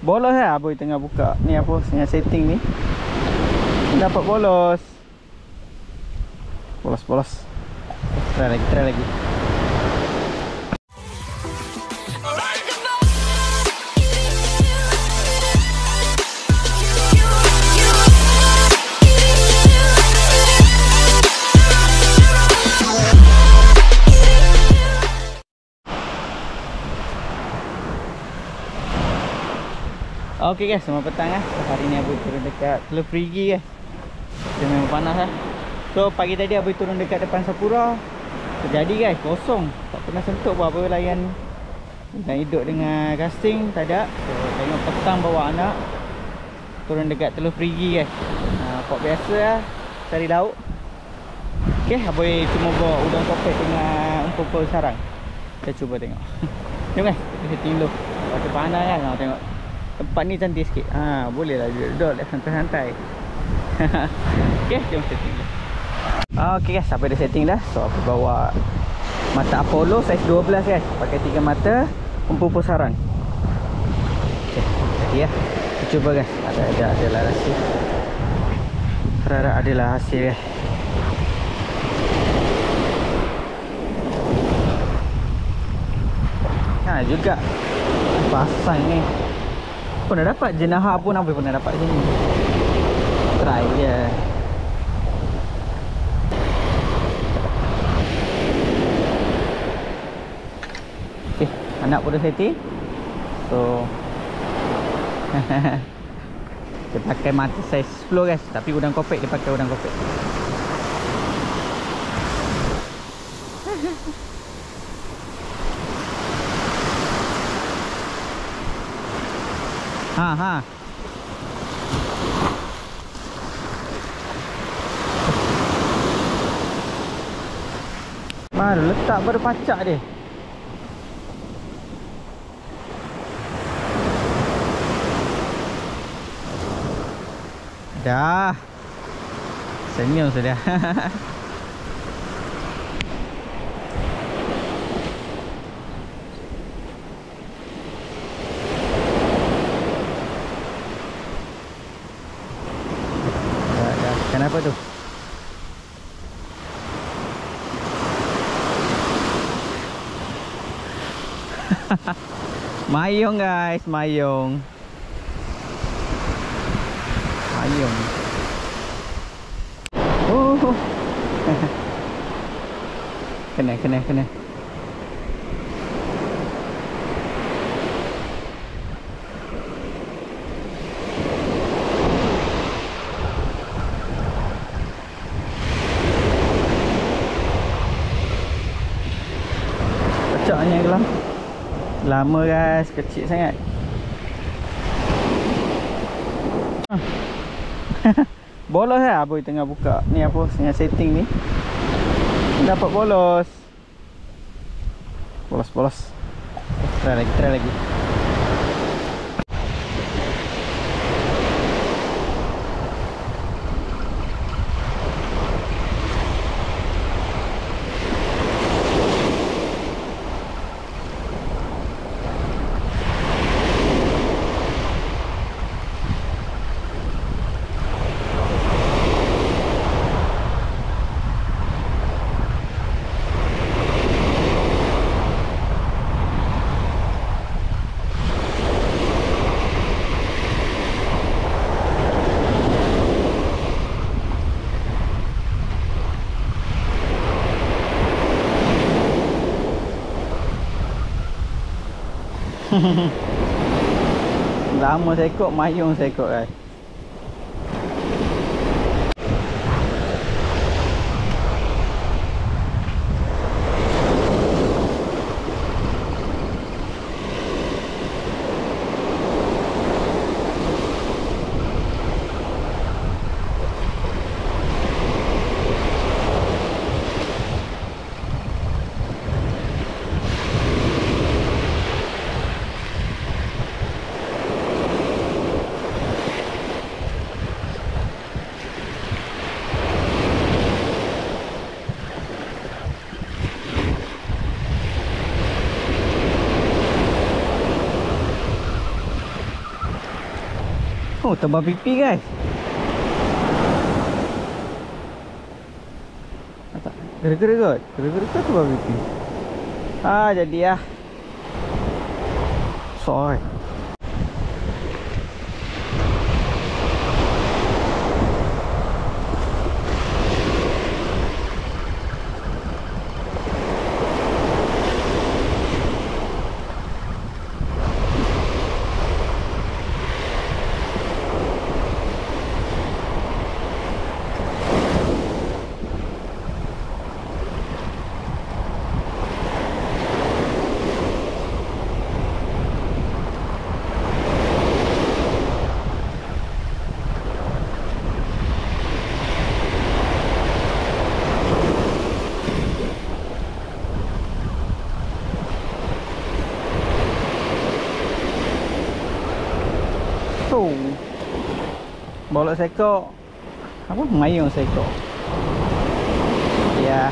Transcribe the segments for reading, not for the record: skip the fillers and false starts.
Bolos lah Aboy tengah buka ni apa tengah setting ni. Dapat bolos. Bolos. Try lagi. Okey guys, selamat petang lah. Hari ni Aboy turun dekat Teluk Perigi guys. Dia memang panas lah. So pagi tadi Aboy turun dekat depan Sapura. Terjadi guys, kosong. Tak pernah sentuh pun Aboy layan hidup dengan casting, tak ada. So tengok petang bawa anak turun dekat Teluk Perigi guys. Pok biasa lah, cari lauk. Okey, Aboy cuma bawa udang kopek dengan umpul-umpul sarang. Kita cuba tengok. Jom guys, kita setting dulu. Waktu panas kan, tengok tempat ni cantik sikit. Boleh lah duduk santai-santai. Okey, jom setting dulu. Okey guys, sampai dah setting dah. So aku bawa mata Apollo saiz 12 guys. Pakai 3 mata, umpul-umpul sarang. Okey, jadi ya. Kita cuba guys. Adalah hasil. Harap adalah hasil guys. Juga pasang ni. Pernah dapat jenaha pun apa pernah dapat sini. Try je. Okey, anak pun dah setting. So dia pakai mata saiz 10 guys, tapi udang kopek dia pakai udang kopek. Baru letak, baru pacak dia. Dah. Senyum sudah. Kenapa tu? Mayung guys, mayung. Kena. Pecahnya kelam. Lama guys, kecil sangat. Bolos lah Aboy tengah buka ni apa tengah setting ni. Dapat bolos. Try lagi. Lama saya ikut, mayung saya ikut guys. Oh, tebal pipi guys. Gara-gara kot. Gara-gara kot tebal pipi. Jadi ya. Soy. Bolak sekor. Apa? Mayung sekor. Ya.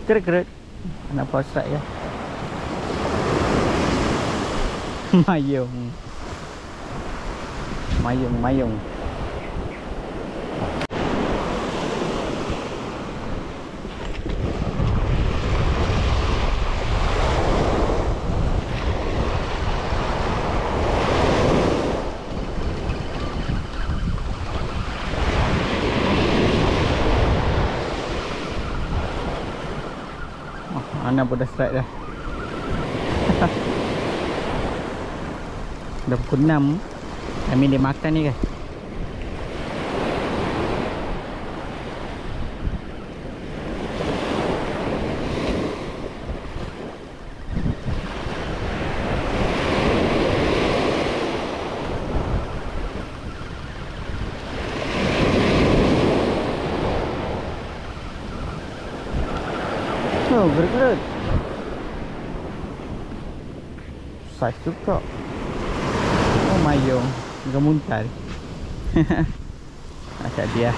Keret-keret. Kenapa strike ya? Mayung. Mayung. Ana pun dah strike dah. Dah pukul 6. Kami dia makan ni guys. Oh, gerak-gerak. Saiz juga. Oh, mayung. Juga muntah. Macam dia.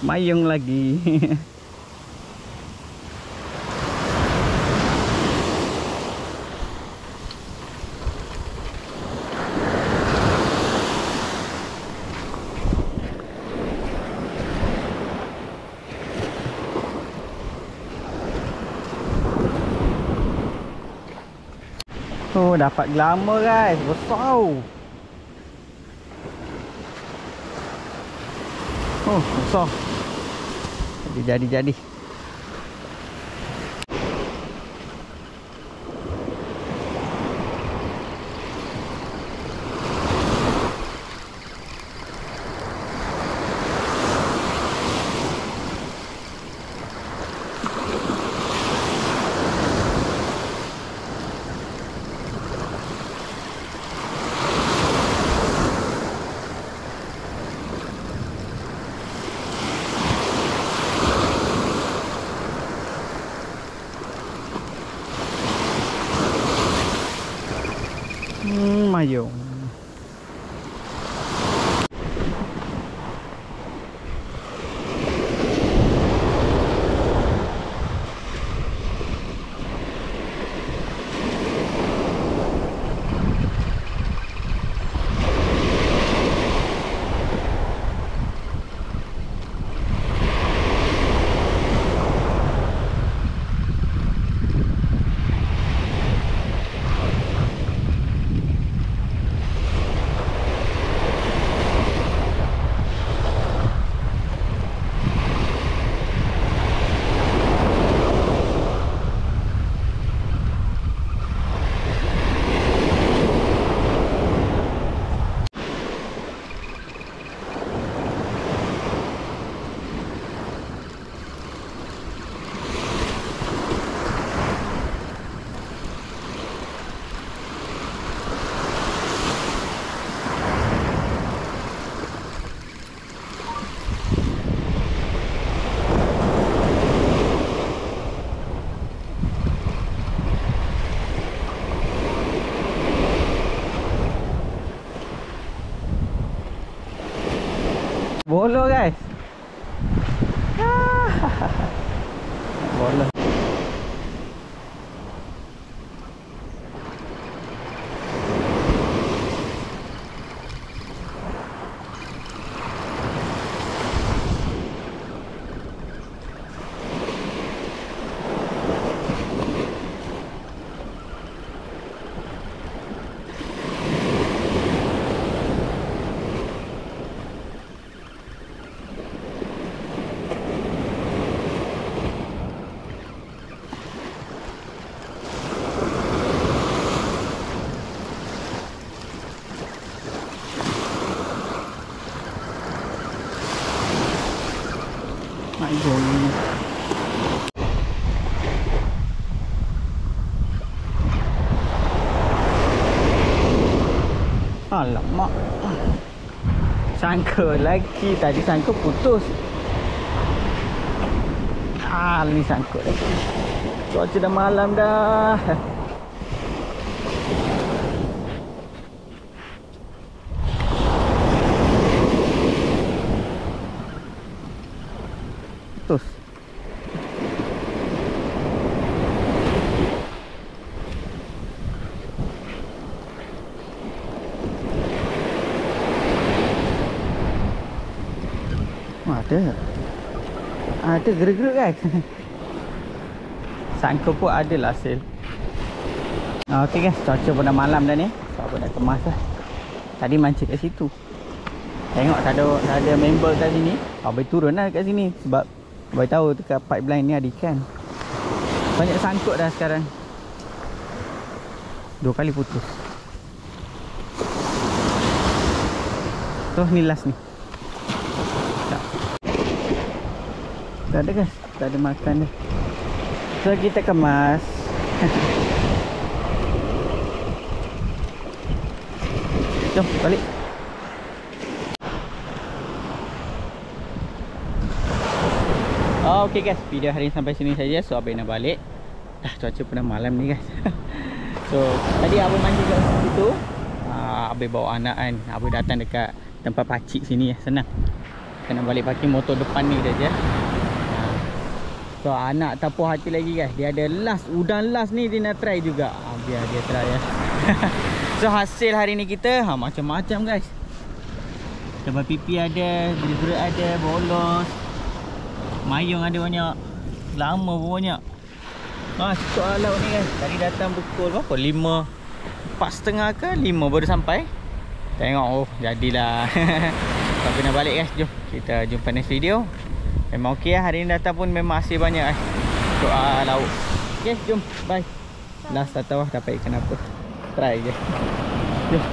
Mayung lagi. Oh, dapat glamour guys. Besar. Oh, besar. Jadi. Mayung. Bolo guys. Bolo. Alamak. Sangka lagi. Tadi sangka putus. Ni sangkut lagi. Cuaca dah malam dah. Putus. Ada gerak-gerak guys. Sangka pun ada lah hasil. Okey guys, cuaca pun dah malam dah ni. So aku dah kemas lah. Tadi mancing kat situ. Tengok tak ada member kat sini. Abai turun lah kat sini. Sebab abai tahu dekat pipeline ni ada ikan. Banyak sangkut dah sekarang. 2 kali putus. So ni last ni. Tak ada guys, tak ada makan dah. So kita kemas. Jom balik. Okay guys, video hari ni sampai sini saja. So abang nak balik. Dah cuaca pun dah malam ni guys. So tadi abang mancing kat situ. Abang bawa anak kan. Abang datang dekat tempat pakcik sini ya. Senang. Kena balik parking motor depan ni saja. So anak tak puas hati lagi guys. Dia ada last, udang last ni dia nak try juga. Biar dia try ya. So hasil hari ni kita macam-macam guys. Tebal pipi ada, gerak-gerak ada, bolos, mayung ada banyak, lama pun banyak. Cukup lah laut ni guys. Tadi datang pukul berapa? 4:30 ke 5 baru sampai. Tengok jadilah. Tapi nak balik guys. Jom kita jumpa next video. Memang okey lah. Hari ni datang pun memang hasil banyak untuk laut. Okay, jom. Bye. Last tak tahu dapat ikan apa. Try je. Jom.